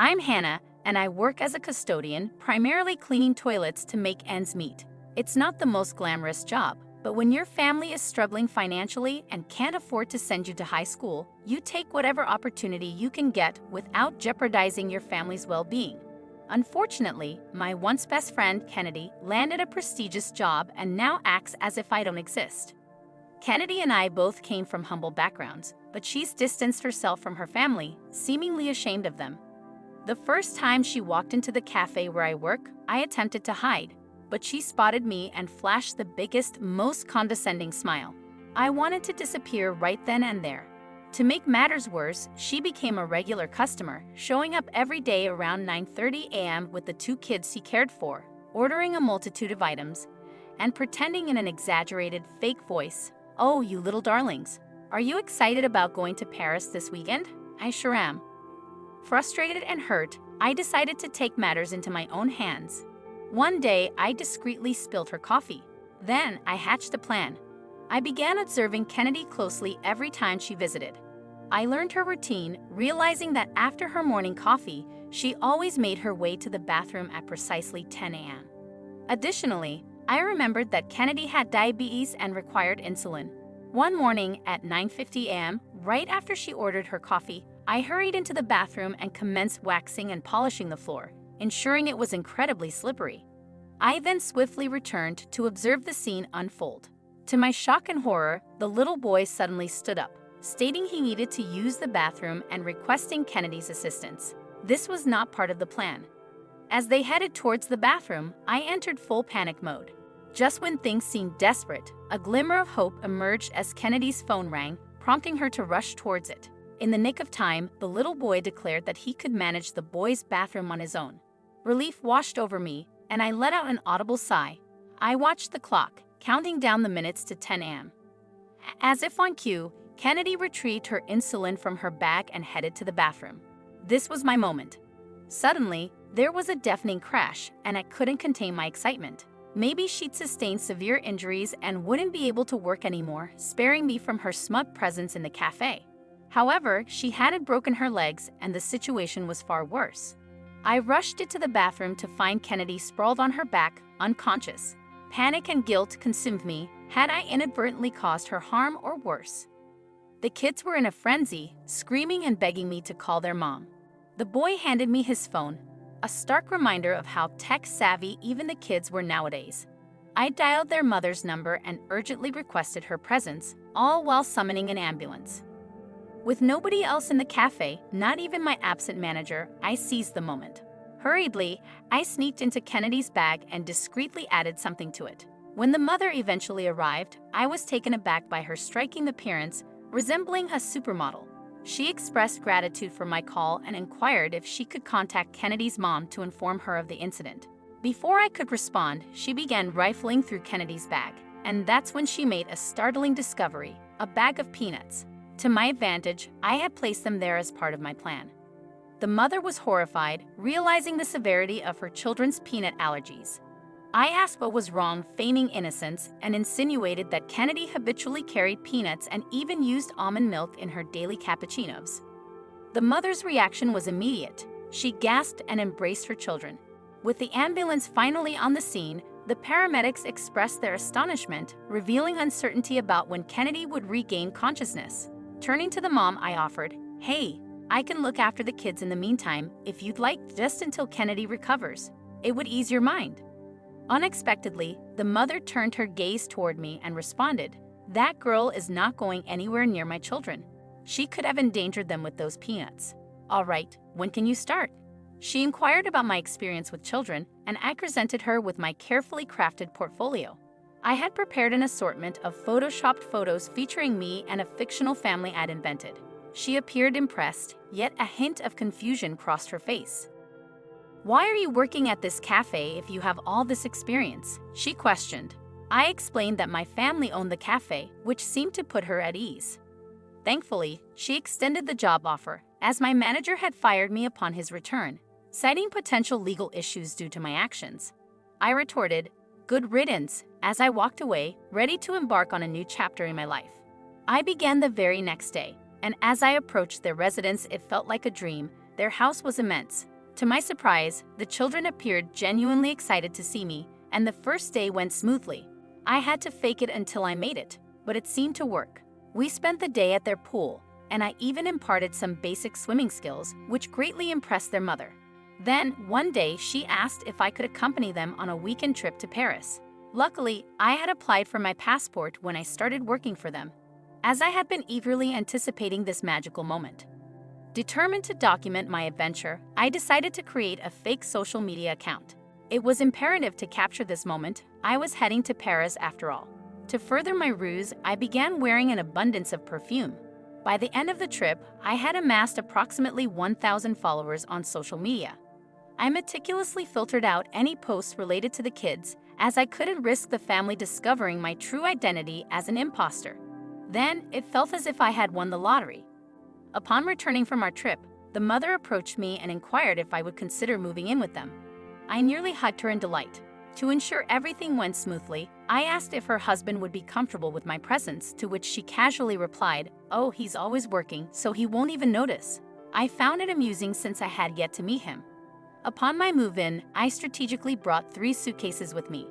I'm Hannah, and I work as a custodian, primarily cleaning toilets to make ends meet. It's not the most glamorous job, but when your family is struggling financially and can't afford to send you to high school, you take whatever opportunity you can get without jeopardizing your family's well-being. Unfortunately, my once best friend, Kennedy, landed a prestigious job and now acts as if I don't exist. Kennedy and I both came from humble backgrounds, but she's distanced herself from her family, seemingly ashamed of them. The first time she walked into the cafe where I work, I attempted to hide, but she spotted me and flashed the biggest, most condescending smile. I wanted to disappear right then and there. To make matters worse, she became a regular customer, showing up every day around 9:30 a.m. with the 2 kids she cared for, ordering a multitude of items, and pretending in an exaggerated, fake voice, "Oh, you little darlings. Are you excited about going to Paris this weekend? I sure am." Frustrated and hurt, I decided to take matters into my own hands. One day, I discreetly spilled her coffee. Then, I hatched a plan. I began observing Kennedy closely every time she visited. I learned her routine, realizing that after her morning coffee, she always made her way to the bathroom at precisely 10 a.m. Additionally, I remembered that Kennedy had diabetes and required insulin. One morning at 9:50 a.m., right after she ordered her coffee, I hurried into the bathroom and commenced waxing and polishing the floor, ensuring it was incredibly slippery. I then swiftly returned to observe the scene unfold. To my shock and horror, the little boy suddenly stood up, stating he needed to use the bathroom and requesting Kennedy's assistance. This was not part of the plan. As they headed towards the bathroom, I entered full panic mode. Just when things seemed desperate, a glimmer of hope emerged as Kennedy's phone rang, prompting her to rush towards it. In the nick of time, the little boy declared that he could manage the boys' bathroom on his own. Relief washed over me, and I let out an audible sigh. I watched the clock, counting down the minutes to 10 a.m. As if on cue, Kennedy retrieved her insulin from her bag and headed to the bathroom. This was my moment. Suddenly, there was a deafening crash, and I couldn't contain my excitement. Maybe she'd sustained severe injuries and wouldn't be able to work anymore, sparing me from her smug presence in the cafe. However, she hadn't broken her legs, and the situation was far worse. I rushed into the bathroom to find Kennedy sprawled on her back, unconscious. Panic and guilt consumed me. Had I inadvertently caused her harm or worse? The kids were in a frenzy, screaming and begging me to call their mom. The boy handed me his phone, a stark reminder of how tech-savvy even the kids were nowadays. I dialed their mother's number and urgently requested her presence, all while summoning an ambulance. With nobody else in the cafe, not even my absent manager, I seized the moment. Hurriedly, I sneaked into Kennedy's bag and discreetly added something to it. When the mother eventually arrived, I was taken aback by her striking appearance, resembling a supermodel. She expressed gratitude for my call and inquired if she could contact Kennedy's mom to inform her of the incident. Before I could respond, she began rifling through Kennedy's bag, and that's when she made a startling discovery: a bag of peanuts. To my advantage, I had placed them there as part of my plan. The mother was horrified, realizing the severity of her children's peanut allergies. I asked what was wrong, feigning innocence, and insinuated that Kennedy habitually carried peanuts and even used almond milk in her daily cappuccinos. The mother's reaction was immediate. She gasped and embraced her children. With the ambulance finally on the scene, the paramedics expressed their astonishment, revealing uncertainty about when Kennedy would regain consciousness. Turning to the mom, I offered, "Hey, I can look after the kids in the meantime, if you'd like, just until Kennedy recovers. It would ease your mind." Unexpectedly, the mother turned her gaze toward me and responded, "That girl is not going anywhere near my children. She could have endangered them with those peanuts." "All right, when can you start?" She inquired about my experience with children, and I presented her with my carefully crafted portfolio. I had prepared an assortment of photoshopped photos featuring me and a fictional family I'd invented. She appeared impressed, yet a hint of confusion crossed her face. "Why are you working at this cafe if you have all this experience?" she questioned. I explained that my family owned the cafe, which seemed to put her at ease. Thankfully, she extended the job offer, as my manager had fired me upon his return, citing potential legal issues due to my actions. I retorted, "Good riddance," as I walked away, ready to embark on a new chapter in my life. I began the very next day, and as I approached their residence, it felt like a dream. Their house was immense. To my surprise, the children appeared genuinely excited to see me, and the first day went smoothly. I had to fake it until I made it, but it seemed to work. We spent the day at their pool, and I even imparted some basic swimming skills, which greatly impressed their mother. Then, one day, she asked if I could accompany them on a weekend trip to Paris. Luckily, I had applied for my passport when I started working for them, as I had been eagerly anticipating this magical moment. Determined to document my adventure, I decided to create a fake social media account. It was imperative to capture this moment. I was heading to Paris after all. To further my ruse, I began wearing an abundance of perfume. By the end of the trip, I had amassed approximately 1,000 followers on social media. I meticulously filtered out any posts related to the kids, as I couldn't risk the family discovering my true identity as an imposter. Then, it felt as if I had won the lottery. Upon returning from our trip, the mother approached me and inquired if I would consider moving in with them. I nearly hugged her in delight. To ensure everything went smoothly, I asked if her husband would be comfortable with my presence, to which she casually replied, "Oh, he's always working, so he won't even notice." I found it amusing since I had yet to meet him. Upon my move-in, I strategically brought 3 suitcases with me.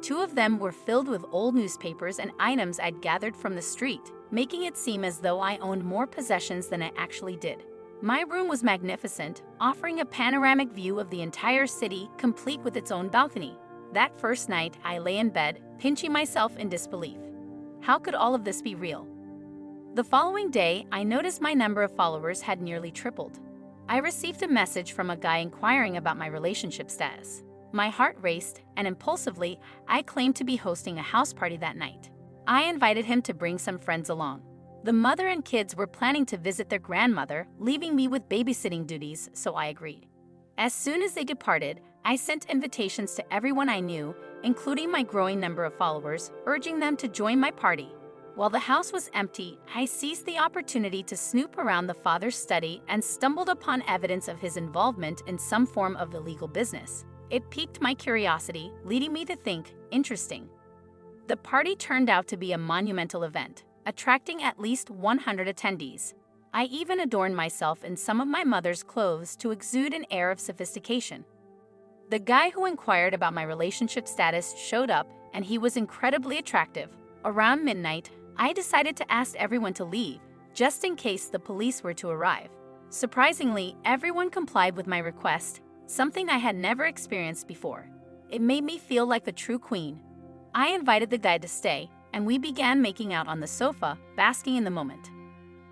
2 of them were filled with old newspapers and items I'd gathered from the street, making it seem as though I owned more possessions than I actually did. My room was magnificent, offering a panoramic view of the entire city, complete with its own balcony. That first night, I lay in bed, pinching myself in disbelief. How could all of this be real? The following day, I noticed my number of followers had nearly tripled. I received a message from a guy inquiring about my relationship status. My heart raced, and impulsively, I claimed to be hosting a house party that night. I invited him to bring some friends along. The mother and kids were planning to visit their grandmother, leaving me with babysitting duties, so I agreed. As soon as they departed, I sent invitations to everyone I knew, including my growing number of followers, urging them to join my party. While the house was empty, I seized the opportunity to snoop around the father's study and stumbled upon evidence of his involvement in some form of illegal business. It piqued my curiosity, leading me to think, interesting. The party turned out to be a monumental event, attracting at least 100 attendees. I even adorned myself in some of my mother's clothes to exude an air of sophistication. The guy who inquired about my relationship status showed up, and he was incredibly attractive. Around midnight, I decided to ask everyone to leave, just in case the police were to arrive. Surprisingly, everyone complied with my request, something I had never experienced before. It made me feel like the true queen. I invited the guy to stay, and we began making out on the sofa, basking in the moment.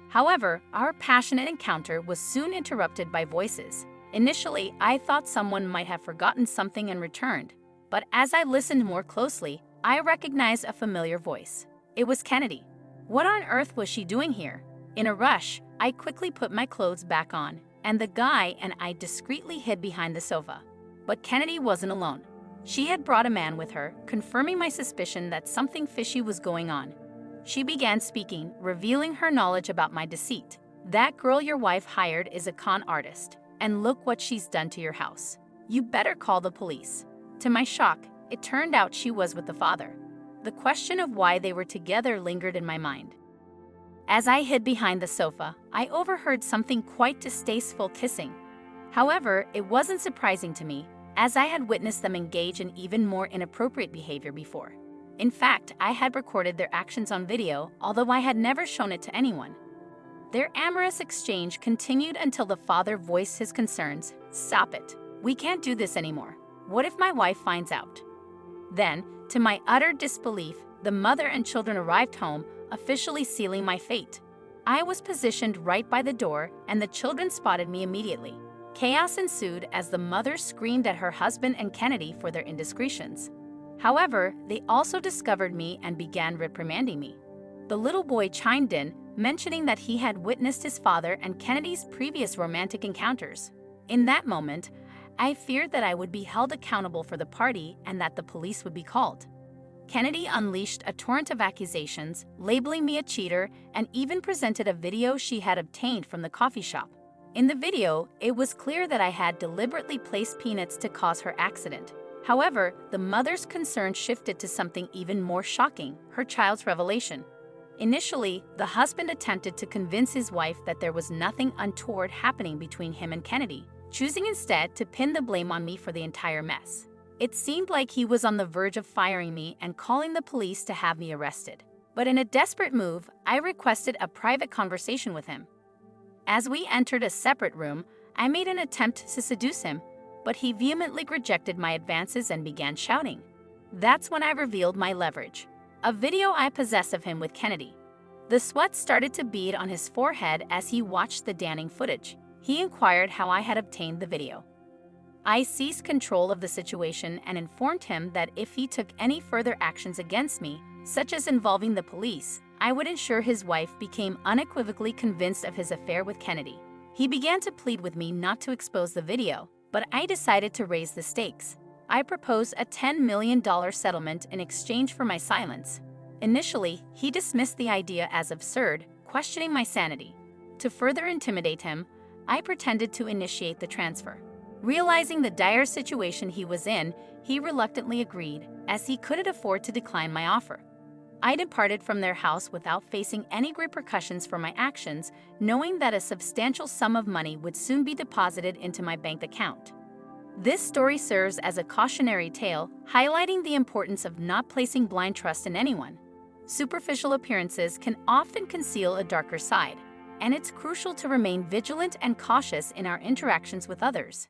However, our passionate encounter was soon interrupted by voices. Initially, I thought someone might have forgotten something and returned, but as I listened more closely, I recognized a familiar voice. It was Kennedy. What on earth was she doing here? In a rush, I quickly put my clothes back on, and the guy and I discreetly hid behind the sofa. But Kennedy wasn't alone. She had brought a man with her, confirming my suspicion that something fishy was going on. She began speaking, revealing her knowledge about my deceit. "That girl your wife hired is a con artist, and look what she's done to your house. You better call the police." To my shock, it turned out she was with the father. The question of why they were together lingered in my mind. As I hid behind the sofa, I overheard something quite distasteful kissing. However, it wasn't surprising to me, as I had witnessed them engage in even more inappropriate behavior before. In fact, I had recorded their actions on video, although I had never shown it to anyone. Their amorous exchange continued until the father voiced his concerns. "Stop it. We can't do this anymore. What if my wife finds out?" Then, to my utter disbelief, the mother and children arrived home, officially sealing my fate. I was positioned right by the door, and the children spotted me immediately. Chaos ensued as the mother screamed at her husband and Kennedy for their indiscretions. However, they also discovered me and began reprimanding me. The little boy chimed in, mentioning that he had witnessed his father and Kennedy's previous romantic encounters. In that moment, I feared that I would be held accountable for the party and that the police would be called. Kennedy unleashed a torrent of accusations, labeling me a cheater, and even presented a video she had obtained from the coffee shop. In the video, it was clear that I had deliberately placed peanuts to cause her accident. However, the mother's concern shifted to something even more shocking: her child's revelation. Initially, the husband attempted to convince his wife that there was nothing untoward happening between him and Kennedy, choosing instead to pin the blame on me for the entire mess. It seemed like he was on the verge of firing me and calling the police to have me arrested. But in a desperate move, I requested a private conversation with him. As we entered a separate room, I made an attempt to seduce him, but he vehemently rejected my advances and began shouting. That's when I revealed my leverage: a video I possess of him with Kennedy. The sweat started to bead on his forehead as he watched the damning footage. He inquired how I had obtained the video. I seized control of the situation and informed him that if he took any further actions against me, such as involving the police, I would ensure his wife became unequivocally convinced of his affair with Kennedy. He began to plead with me not to expose the video, but I decided to raise the stakes. I proposed a $10 million settlement in exchange for my silence. Initially, he dismissed the idea as absurd, questioning my sanity. To further intimidate him, I pretended to initiate the transfer. Realizing the dire situation he was in, he reluctantly agreed, as he couldn't afford to decline my offer. I departed from their house without facing any repercussions for my actions, knowing that a substantial sum of money would soon be deposited into my bank account. This story serves as a cautionary tale, highlighting the importance of not placing blind trust in anyone. Superficial appearances can often conceal a darker side, and it's crucial to remain vigilant and cautious in our interactions with others.